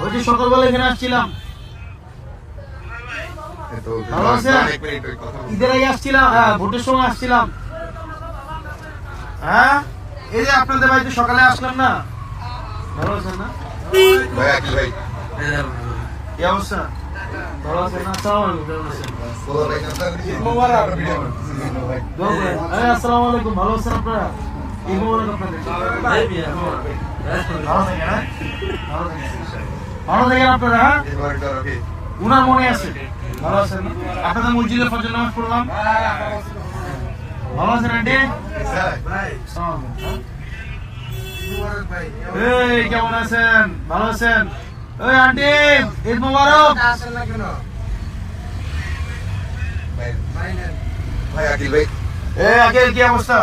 ওই যে সকালবেলা এখানে আসছিলাম। ভালো আছেন? ঈদের আগে আসছিলাম, হ্যাঁ ভোটের সময় আসছিলাম। হ্যাঁ এই যে আপনাদের বাড়িতে সকালে আসলাম না। ভালো আছেন না ভাই আকিল ভাই কি অবস্থা? ভালো আছেন না? আসসালামু আলাইকুম, ভালো আছেন আপনারা? ঈদ মোবারক আপনাদের। ভালো থাকেন আপনারা। হ্যাঁ উনার মনে আছে। ভালো আছেন না? আপনাদের মসজিদে ফজর নামাজ পড়লাম। ভালো আছেন আন্টি? এই কেমন আছেন? ভালো আছেন? ওই আন্টি ঈদ মোবারক। ভাই আকিল ভাই এই আগে কি অবস্থা?